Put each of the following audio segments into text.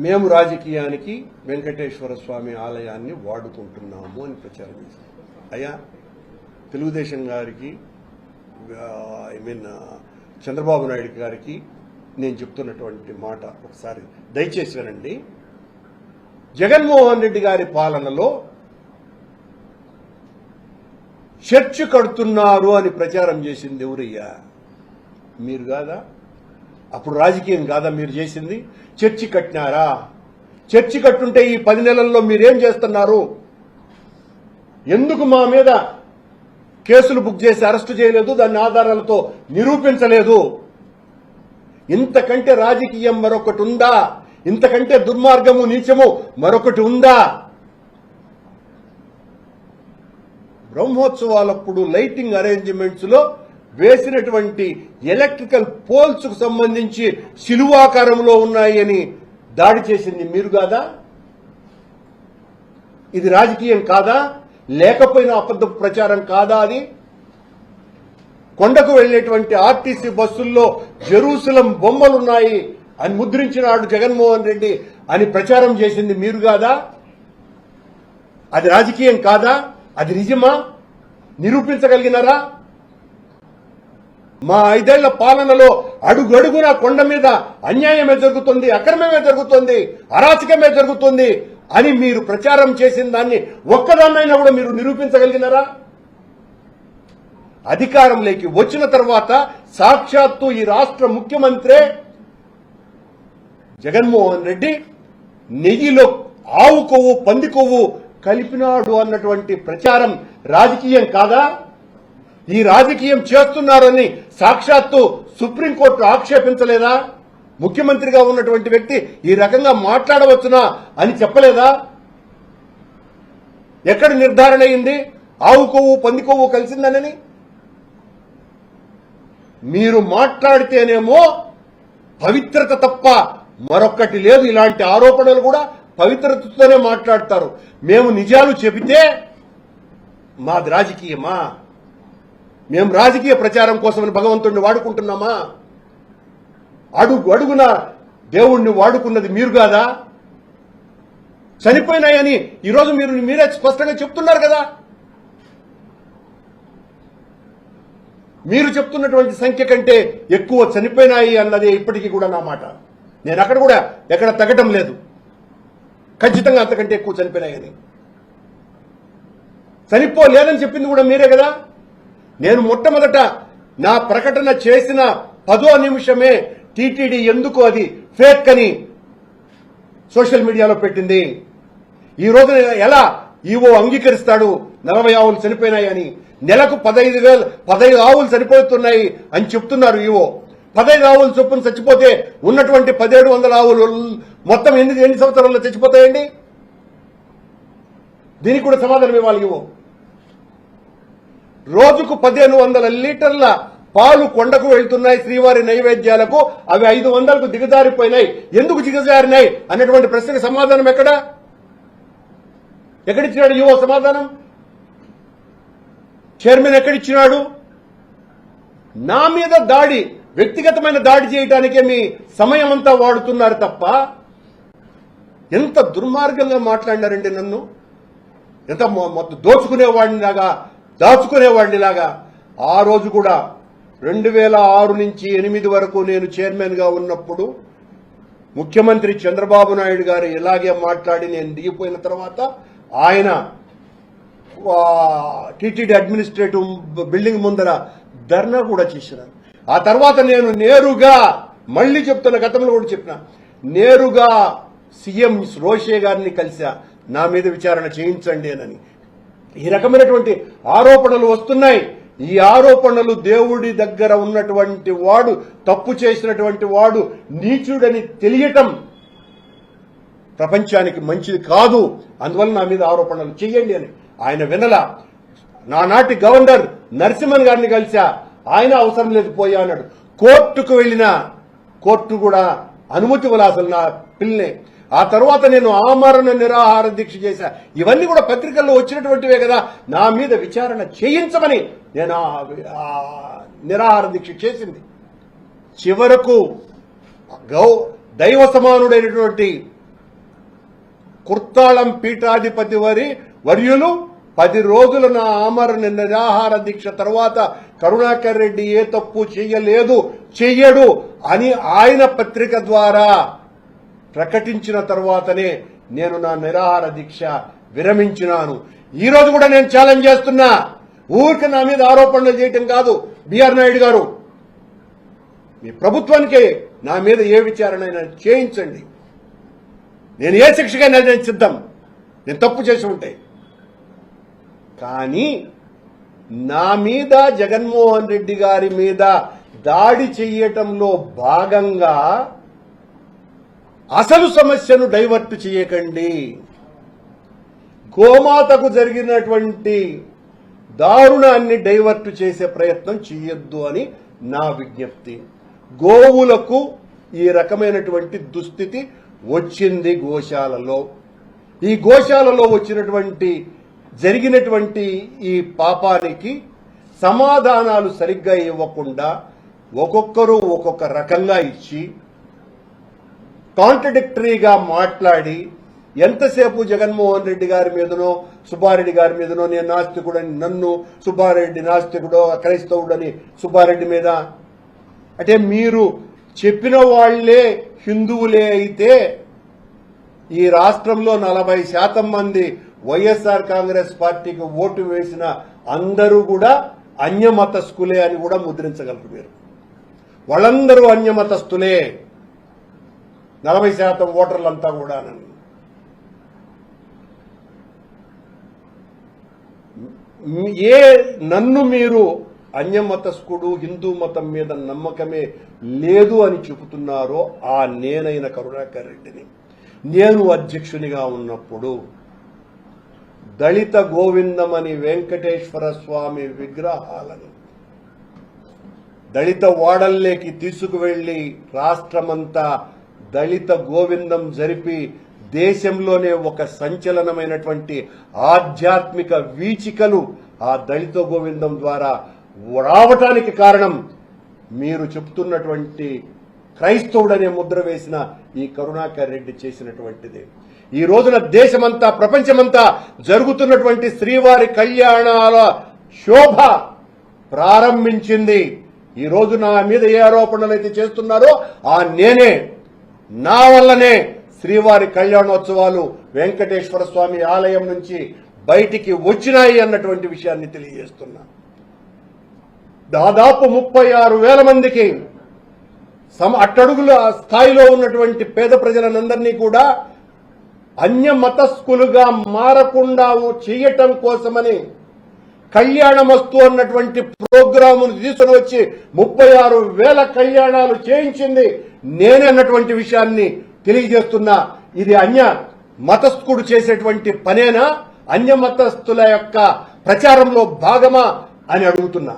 మేము రాజకీయానికి వెంకటేశ్వర స్వామి ఆలయాన్ని వాడుకుంటున్నాము అని ప్రచారం చేశారు. అయ్యా, తెలుగుదేశం గారికి చంద్రబాబు నాయుడు గారికి నేను చెప్తున్నటువంటి మాట ఒకసారి దయచేసి వినండి. జగన్మోహన్ రెడ్డి గారి పాలనలో చర్చ్ కడుతున్నారు అని ప్రచారం చేసింది ఎవరయ్యా? మీరు కాదా? అప్పుడు రాజకీయం కాదా మీరు చేసింది? చర్చి కట్టినారా? చర్చి కట్టుంటే ఈ 10 నెలల్లో మీరేం చేస్తున్నారు? ఎందుకు మా మీద కేసులు బుక్ చేసి అరెస్టు చేయలేదు? దాని ఆధారాలతో నిరూపించలేదు? ఇంతకంటే రాజకీయం మరొకటి ఉందా? ఇంతకంటే దుర్మార్గము నీచము మరొకటి ఉందా? బ్రహ్మోత్సవాలప్పుడు లైటింగ్ అరేంజ్మెంట్స్ లో వేసినటువంటి ఎలక్ట్రికల్ పోల్స్ కు సంబంధించి శిలువాకారంలో ఉన్నాయి అని దాడి చేసింది మీరు కాదా? ఇది రాజకీయం కాదా? లేకపోయినా అబద్ధ ప్రచారం కాదా? అది కొండకు వెళ్లేటువంటి ఆర్టీసీ బస్సుల్లో జెరూసలం బొమ్మలున్నాయి అని ముద్రించినాడు జగన్మోహన్ రెడ్డి అని ప్రచారం చేసింది మీరు కాదా? అది రాజకీయం కాదా? అది నిజమా? నిరూపించగలిగినారా? మా 5 ఏళ్ల పాలనలో అడుగడుగున కొండ మీద అన్యాయమే జరుగుతుంది, అక్రమమే జరుగుతుంది, అరాచకమే జరుగుతుంది అని మీరు ప్రచారం చేసిన దాన్ని ఒక్కదాన్నైనా కూడా మీరు నిరూపించగలిగినారా? అధికారంలోకి వచ్చిన తర్వాత సాక్షాత్తు ఈ రాష్ట్ర ముఖ్యమంత్రి జగన్మోహన్ రెడ్డి నెయ్యిలో ఆవు కొవ్వు పంది కొవ్వు కలిపినాడు అన్నటువంటి ప్రచారం రాజకీయం కాదా? ఈ రాజకీయం చేస్తున్నారని సాక్షాత్తు సుప్రీంకోర్టు ఆక్షేపించలేదా? ముఖ్యమంత్రిగా ఉన్నటువంటి వ్యక్తి ఈ రకంగా మాట్లాడవచ్చునా అని చెప్పలేదా? ఎక్కడ నిర్ధారణ అయింది ఆవు కొవ్వు పంది కొవ్వు కలిసిందనని? మీరు మాట్లాడితేనేమో పవిత్రత తప్ప మరొక్కటి లేదు. ఇలాంటి ఆరోపణలు కూడా పవిత్రతతోనే మాట్లాడతారు. మేము నిజాలు చెబితే మాది రాజకీయమా? మేము రాజకీయ ప్రచారం కోసమని భగవంతుడిని వాడుకుంటున్నామా? అడుగున దేవుణ్ణి వాడుకున్నది మీరు కాదా? చనిపోయినాయని ఈరోజు మీరే స్పష్టంగా చెప్తున్నారు కదా. మీరు చెప్తున్నటువంటి సంఖ్య కంటే ఎక్కువ చనిపోయినాయి అన్నది ఇప్పటికీ కూడా నా మాట. నేను అక్కడ కూడా ఎక్కడ తగ్గటం లేదు. ఖచ్చితంగా అంతకంటే ఎక్కువ చనిపోయినాయని. చనిపోలేదని చెప్పింది కూడా మీరే కదా. నేను మొట్టమొదట నా ప్రకటన చేసిన 10వ నిమిషమే టీటీడీ ఎందుకు అది ఫేక్ అని సోషల్ మీడియాలో పెట్టింది. ఈ రోజు ఎలా ఈవో అంగీకరిస్తాడు 40 ఆవులు చనిపోయినాయని? నెలకు 15 ఆవులు చనిపోతున్నాయి అని చెప్తున్నారు ఈవో. 15 ఆవులు చొప్పున చచ్చిపోతే ఉన్నటువంటి 1700 ఆవులు మొత్తం ఎన్ని సంవత్సరాల్లో చచ్చిపోతాయండి? దీనికి కూడా సమాధానం ఇవ్వాలి ఈవో. రోజుకు 1500 లీటర్ల పాలు కొండకు వెళ్తున్నాయి శ్రీవారి నైవేద్యాలకు. అవి 500కు దిగజారిపోయినాయి. ఎందుకు దిగజారినాయి అన్నటువంటి ప్రశ్నకు సమాధానం ఎక్కడిచ్చినాడు ఈవో సమాధానం? చైర్మన్ ఎక్కడిచ్చినాడు? నా మీద దాడి, వ్యక్తిగతమైన దాడి చేయడానికే మీ సమయం అంతా వాడుతున్నారు తప్ప ఎంత దుర్మార్గంగా మాట్లాడినారండి నన్ను. ఎంత మొత్తం దాచుకునేవాడినిలాగా. ఆ రోజు కూడా 2006 నుంచి 2008 వరకు నేను చైర్మన్ గా ఉన్నప్పుడు ముఖ్యమంత్రి చంద్రబాబు నాయుడు గారు ఇలాగే మాట్లాడి నేను దిగిపోయిన తర్వాత ఆయన టీటీడీ అడ్మినిస్ట్రేటివ్ బిల్డింగ్ ముందర ధర్నా కూడా చేసినారు. ఆ తర్వాత నేను నేరుగా, మళ్లీ చెప్తున్న, గతంలో కూడా చెప్పిన, నేరుగా సీఎం రోషే గారిని కలిసా, నా మీద విచారణ చేయించండి అని. ఈ రకమైనటువంటి ఆరోపణలు వస్తున్నాయి. ఈ ఆరోపణలు దేవుడి దగ్గర ఉన్నటువంటి వాడు, తప్పు చేసినటువంటి వాడు నీచుడని తెలియటం ప్రపంచానికి మంచిది కాదు. అందువల్ల నా మీద ఆరోపణలు చేయండి అని ఆయన వినలా. నానాటి గవర్నర్ నరసింహన్ గారిని కలిసా, ఆయన అవసరం లేదు పోయా అన్నాడు. కోర్టుకు వెళ్ళినా కోర్టు కూడా అనుమతి ఇవ్వలే అసలు నా పిల్లని. ఆ తర్వాత నేను ఆమరణ నిరాహార దీక్ష చేశా. ఇవన్నీ కూడా పత్రికల్లో వచ్చినటువంటివే కదా. నా మీద విచారణ చేయించమని నేను నిరాహార దీక్ష చేసింది. చివరకు దైవ సమానుడైనటువంటి కుర్తాళం పీఠాధిపతి వర్యులు 10 రోజుల నా ఆమరణ నిరాహార దీక్ష తర్వాత కరుణాకర్ రెడ్డి ఏ తప్పు చెయ్యడు అని ఆయన పత్రిక ద్వారా ప్రకటించిన తర్వాతనే నేను నా నిరాహార దీక్ష విరమించినాను. ఈ రోజు కూడా నేను ఛాలెంజ్ చేస్తున్నా, ఊరికి నా మీద ఆరోపణలు చేయటం కాదు. బిఆర్ నాయుడు గారు, మీ ప్రభుత్వానికి నా మీద ఏ విచారణ చేయించండి, నేను ఏ శిక్షకైనా నేను సిద్ధం, నేను తప్పు చేసి ఉంటే. కానీ నా మీద జగన్మోహన్ రెడ్డి గారి మీద దాడి చెయ్యటంలో భాగంగా అసలు సమస్యను డైవర్ట్ చేయకండి. గోమాతకు జరిగినటువంటి దారుణాన్ని డైవర్ట్ చేసే ప్రయత్నం చేయొద్దు అని నా విజ్ఞప్తి. గోవులకు ఈ రకమైనటువంటి దుస్థితి వచ్చింది గోశాలలో. ఈ గోశాలలో జరిగినటువంటి ఈ పాపానికి సమాధానాలు సరిగ్గా ఇవ్వకుండా ఒక్కొక్కరు ఒక్కొక్క రకంగా ఇచ్చి కాంట్రడిక్టరీగా మాట్లాడి ఎంతసేపు జగన్మోహన్ రెడ్డి గారి మీదనో సుబ్బారెడ్డి గారి మీదనో నేను నాస్తికుడని నన్ను, సుబ్బారెడ్డి నాస్తికుడో క్రైస్తవుడని సుబ్బారెడ్డి మీద, అంటే మీరు చెప్పిన వాళ్లే హిందువులే అయితే ఈ రాష్ట్రంలో 40% మంది వైఎస్ఆర్ కాంగ్రెస్ పార్టీకి ఓటు వేసిన అందరూ కూడా అన్యమతస్థులే అని కూడా ముద్రించగలరు. మీరు వాళ్ళందరూ అన్యమతస్థులే, 40% ఓటర్లంతా కూడా. నన్ను మీరు అన్యమతస్థుడు, హిందూ మతం మీద నమ్మకమే లేదు అని చెబుతున్నారో ఆ నేనైన కరుణాకర్ రెడ్డిని, నేను అధ్యక్షునిగా ఉన్నప్పుడు దళిత గోవిందమని వెంకటేశ్వర స్వామి విగ్రహాలను దళిత వాడల్లోకి తీసుకువెళ్లి రాష్ట్రమంతా దళిత గోవిందం జరిపి దేశంలోనే ఒక సంచలనమైనటువంటి ఆధ్యాత్మిక వీచికలు ఆ దళిత గోవిందం ద్వారా రావటానికి కారణం మీరు చెప్తున్నటువంటి క్రైస్తవుడనే ముద్ర వేసిన ఈ కరుణాకర్ రెడ్డి చేసినటువంటిది. ఈ రోజున దేశమంతా ప్రపంచమంతా జరుగుతున్నటువంటి శ్రీవారి కళ్యాణాల శోభ ప్రారంభించింది. ఈ రోజు నా మీద ఏ ఆరోపణలు అయితే చేస్తున్నారో ఆ నేనే, నా వల్లనే శ్రీవారి కళ్యాణోత్సవాలు వెంకటేశ్వర స్వామి ఆలయం నుంచి బయటికి వచ్చినాయి అన్నటువంటి విషయాన్ని తెలియజేస్తున్నా. దాదాపు 36,000 మందికి అట్టడుగుల స్థాయిలో ఉన్నటువంటి పేద ప్రజలందరినీ కూడా అన్యమతస్థులుగా మారకుండా చేయటం కోసమని కళ్యాణమస్తు అన్నటువంటి ప్రోగ్రామును తీసుకుని వచ్చి 36,000 కళ్యాణాలు చేయించింది నేనే అన్నటువంటి విషయాన్ని తెలియజేస్తున్నా. ఇది అన్య మతస్థుడు చేసేటువంటి పనేనా, అన్య మతస్థుల యొక్క ప్రచారంలో భాగమా అని అడుగుతున్నా.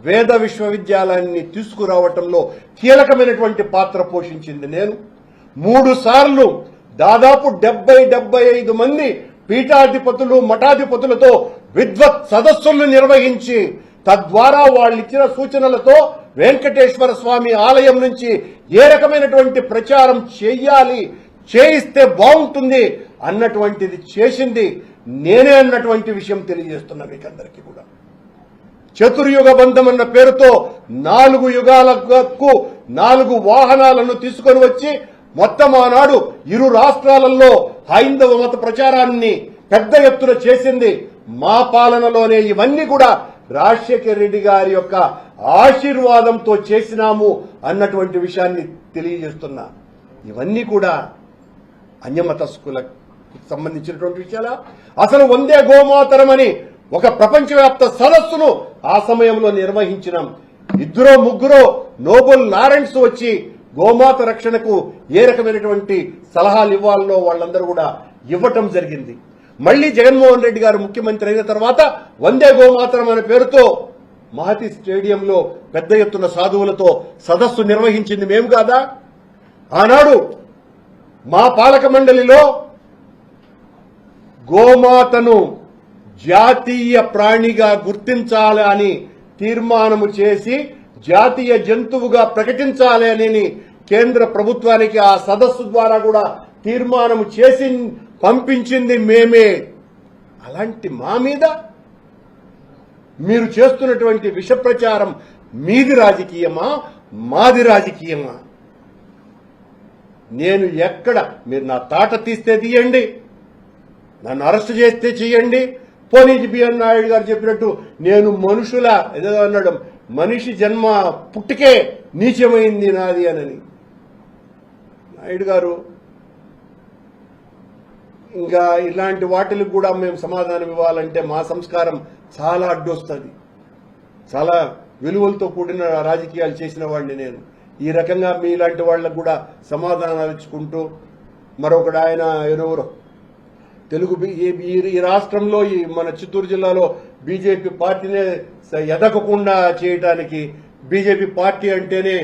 వేద విశ్వవిద్యాలయాన్ని తీసుకురావటంలో కీలకమైనటువంటి పాత్ర పోషించింది నేను. 3 సార్లు దాదాపు 70-75 మంది పీఠాధిపతులు మఠాధిపతులతో విద్వత్ సదస్సులను నిర్వహించి తద్వారా వాళ్ళు ఇచ్చిన సూచనలతో వెంకటేశ్వర స్వామి ఆలయం నుంచి ఏ రకమైనటువంటి ప్రచారం చేయిస్తే బాగుంటుంది అన్నటువంటిది చేసింది నేనే అన్నటువంటి విషయం తెలియజేస్తున్నా మీకందరికీ కూడా. చతుర్యుగ బంధం అన్న పేరుతో 4 యుగాలకు 4 వాహనాలను తీసుకొని వచ్చి మొత్తం ఆనాడు ఇరు రాష్ట్రాలలో హైందవ మత ప్రచారాన్ని పెద్ద ఎత్తున చేసింది మా పాలనలోనే. ఇవన్నీ కూడా రాజశేఖర్ రెడ్డి గారి యొక్క ఆశీర్వాదంతో చేసినాము అన్నటువంటి విషయాన్ని తెలియజేస్తున్నా. ఇవన్నీ కూడా అన్యమతస్కులకు సంబంధించినటువంటి విషయాలా? అసలు వందే గోమాతరమని ఒక ప్రపంచవ్యాప్త సదస్సును ఆ సమయంలో నిర్వహించినాం. 2-3 నోబెల్ లారెన్స్ వచ్చి గోమాత రక్షణకు ఏ రకమైనటువంటి సలహాలు ఇవ్వాలనో వాళ్ళందరూ కూడా ఇవ్వటం జరిగింది. మళ్లీ జగన్మోహన్ రెడ్డి గారు ముఖ్యమంత్రి అయిన తర్వాత వందే గోమాతరం అనే పేరుతో మహతి స్టేడియంలో పెద్ద ఎత్తున సాధువులతో సదస్సు నిర్వహించింది మేము కాదా? ఆనాడు మా పాలక మండలిలో గోమాతను జాతీయ ప్రాణిగా గుర్తించాలి అని తీర్మానము చేసి జాతీయ జంతువుగా ప్రకటించాలి అని కేంద్ర ప్రభుత్వానికి ఆ సదస్సు ద్వారా కూడా తీర్మానం చేసి పంపించింది మేమే. అలాంటి మా మీద మీరు చేస్తున్నటువంటి విష ప్రచారం మీది రాజకీయమా, మాది రాజకీయమా? నేను ఎక్కడ మీరు నా తాట తీస్తే తీయండి, నన్ను అరెస్ట్ చేస్తే చేయండి. పోనీ బిఆర్ నాయుడు గారు చెప్పినట్టు నేను మనుషుల ఏదో అన్నాడు, మనిషి జన్మ పుట్టుకే నీచమైంది నాది అని. నాయుడు గారు ఇంకా ఇలాంటి వాటికి కూడా మేము సమాధానం ఇవ్వాలంటే మా సంస్కారం చాలా అడ్డొస్తుంది. చాలా విలువలతో కూడిన రాజకీయాలు చేసిన వాడిని నేను. ఈ రకంగా మీలాంటి వాళ్ళకు కూడా సమాధానాలు ఇచ్చుకుంటూ మరొకడు ఆయన ఎవరో తెలుగు ఈ రాష్ట్రంలో ఈ మన చిత్తూరు జిల్లాలో బీజేపీ పార్టీనే ఎదగకుండా చేయటానికి బీజేపీ పార్టీ అంటేనే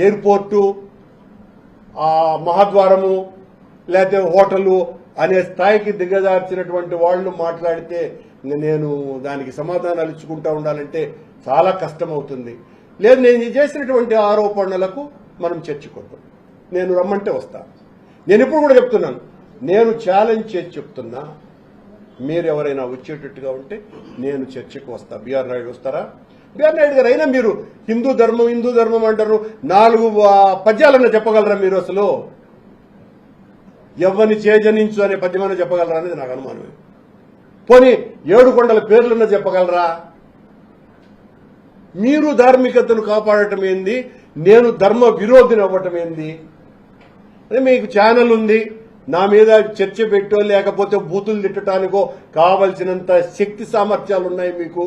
ఎయిర్పోర్టు, ఆ మహాద్వారము, లేకపోతే హోటలు అనే స్థాయికి దిగజార్చినటువంటి వాళ్ళు మాట్లాడితే నేను దానికి సమాధానాలు ఇచ్చుకుంటా ఉండాలంటే చాలా కష్టం అవుతుంది. లేదు, నేను చేసినటువంటి ఆరోపణలకు మనం చర్చకొద్దాం. నేను రమ్మంటే వస్తా. నేను ఇప్పుడు కూడా చెప్తున్నాను, నేను ఛాలెంజ్ చేసి చెప్తున్నా, మీరు ఎవరైనా వచ్చేటట్టుగా ఉంటే నేను చర్చకు వస్తా. బిఆర్ నాయుడు వస్తారా? బిఆర్ నాయుడు గారు అయినా మీరు హిందూ ధర్మం అంటారు, 4 పద్యాలన్నా చెప్పగలరా మీరు? అసలు ఎవ్వని చేజనించు అనే పద్యమన్నా చెప్పగలరా అనేది నాకు అనుమానమే. పోనీ 7 కొండల పేర్లన్నా చెప్పగలరా? మీరు ధార్మికతను కాపాడటం ఏంది, నేను ధర్మ విరోధిని అవ్వటం ఏంది? అదే మీకు ఛానల్ ఉంది, నా మీద చర్చ పెట్టో లేకపోతే బూతులు తిట్టడానికో కావలసినంత శక్తి సామర్థ్యాలు ఉన్నాయి మీకు.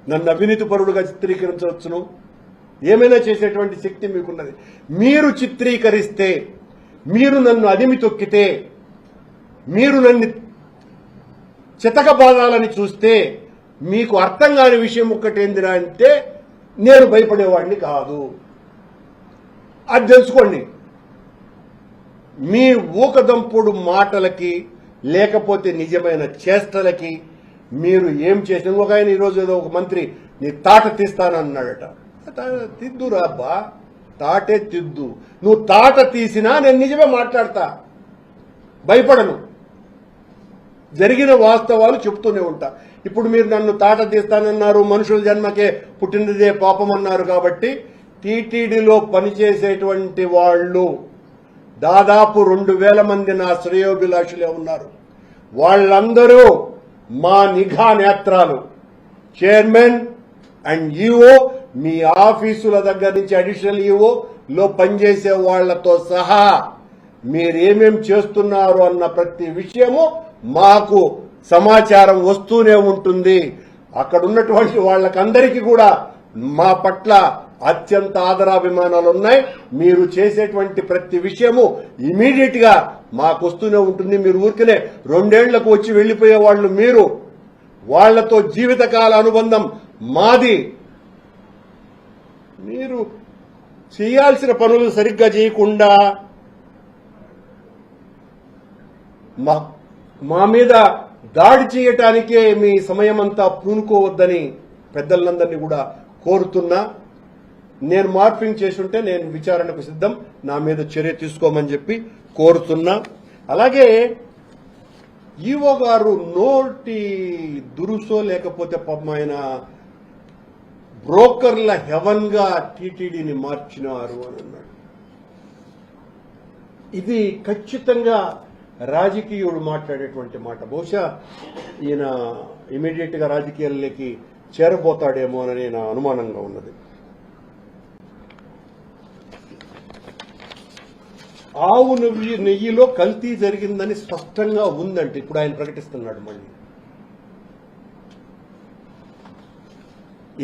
నన్ను అవినీతి పరుడుగా చిత్రీకరించవచ్చును, ఏమైనా చేసేటువంటి శక్తి మీకున్నది. మీరు చిత్రీకరిస్తే, మీరు నన్ను అదిమి తొక్కితే, మీరు నన్ను చితకబాదాలని చూస్తే మీకు అర్థం కాని విషయం ఒక్కటేందిరా అంటే నేను భయపడేవాడిని కాదు. అది తెలుసుకోండి. మీ ఊకదంపుడు మాటలకి లేకపోతే నిజమైన చేష్టలకి మీరు ఏం చేసిన. ఒక ఆయన ఈరోజు ఏదో ఒక మంత్రి నీ తాట తీస్తానన్నాడట. తిద్దురా అబ్బా, తాటే తిద్దు. నువ్వు తాట తీసినా నేను నిజమే మాట్లాడతా, భయపడను. జరిగిన వాస్తవాలు చెప్తూనే ఉంటా. ఇప్పుడు మీరు నన్ను తాట తీస్తానన్నారు, మనుషుల జన్మకే పుట్టినదే పాపం అన్నారు. కాబట్టి టీటీడీలో పనిచేసేటువంటి వాళ్ళు దాదాపు 2000 మంది నా శ్రేయోభిలాషులే ఉన్నారు. వాళ్ళందరూ మా నిఘా నేత్రాలు. చైర్మన్ అండ్ ఈఓ, మీ ఆఫీసుల దగ్గర నుంచి అడిషనల్ ఈఓ లో పనిచేసే వాళ్లతో సహా మీరేమేం చేస్తున్నారు అన్న ప్రతి విషయము మాకు సమాచారం వస్తూనే ఉంటుంది. అక్కడ ఉన్నటువంటి వాళ్ళకందరికీ కూడా మా పట్ల అత్యంత ఆదరాభిమానాలు ఉన్నాయి. మీరు చేసేటువంటి ప్రతి విషయము ఇమీడియట్ గా మాకు వస్తూనే ఉంటుంది. మీరు ఊరికనే 2 ఏళ్లకు వచ్చి వెళ్లిపోయే వాళ్ళు మీరు. వాళ్లతో జీవితకాల అనుబంధం మాది. మీరు చేయాల్సిన పనులు సరిగ్గా చేయకుండా మా మీద దాడి చేయటానికే మీ సమయమంతా పూనుకోవద్దని పెద్దలందరినీ కూడా కోరుతున్నా. నేను మార్పింగ్ చేసుంటే నేను విచారణకు సిద్ధం, నా మీద చర్య తీసుకోమని చెప్పి కోరుతున్నా. అలాగే ఈవో గారు నోటి దురుసో లేకపోతే పాపం ఆయన బ్రోకర్ల హెవెన్ గా టీటీడీని మార్చినారు అని అన్నాడు. ఇది ఖచ్చితంగా రాజకీయుడు మాట్లాడేటువంటి మాట. బహుశా ఈయన ఇమీడియట్ గా రాజకీయాల్లోకి చేరబోతాడేమో అని నా అనుమానంగా ఉన్నది. ఆవు నెయ్యిలో కల్తీ జరిగిందని స్పష్టంగా ఉందంటే ఇప్పుడు ఆయన ప్రకటిస్తున్నాడు. మళ్ళీ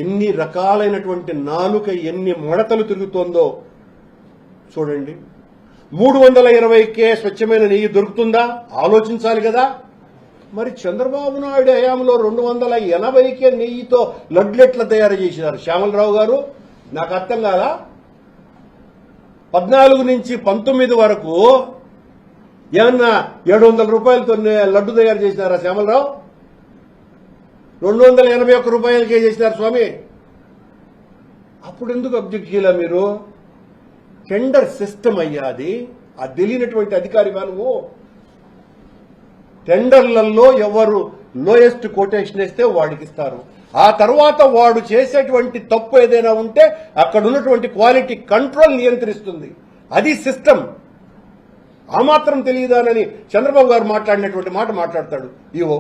ఎన్ని రకాలైనటువంటి నాలుక ఎన్ని మడతలు తిరుగుతోందో చూడండి. 320కే స్వచ్ఛమైన నెయ్యి దొరుకుతుందా? ఆలోచించాలి కదా. మరి చంద్రబాబు నాయుడు హయాంలో 280కే నెయ్యితో లడ్లెట్ల తయారు చేసినారు శ్యామలరావు గారు. నాకు అర్థం కాదా? 14 నుంచి 19 వరకు ఏమన్నా 700 రూపాయలతో లడ్డు తయారు చేసినారా శ్యామలరావు? 281 రూపాయలకే చేసినారు స్వామి. అప్పుడు ఎందుకు అబ్జెక్ట్ చేయాల? మీరు టెండర్ సిస్టమ్ అయ్యా అది తెలియనటువంటి అధికారిగా నువ్వు. టెండర్లలో ఎవరు లోయెస్ట్ కోటేషన్ వేస్తే వాడికి ఇస్తారు. ఆ తర్వాత వాడు చేసేటువంటి తప్పు ఏదైనా ఉంటే అక్కడ ఉన్నటువంటి క్వాలిటీ కంట్రోల్ నియంత్రిస్తుంది. అది సిస్టమ్. ఆ మాత్రం తెలియదానని చంద్రబాబు గారు మాట్లాడినటువంటి మాట మాట్లాడతాడు ఈవో.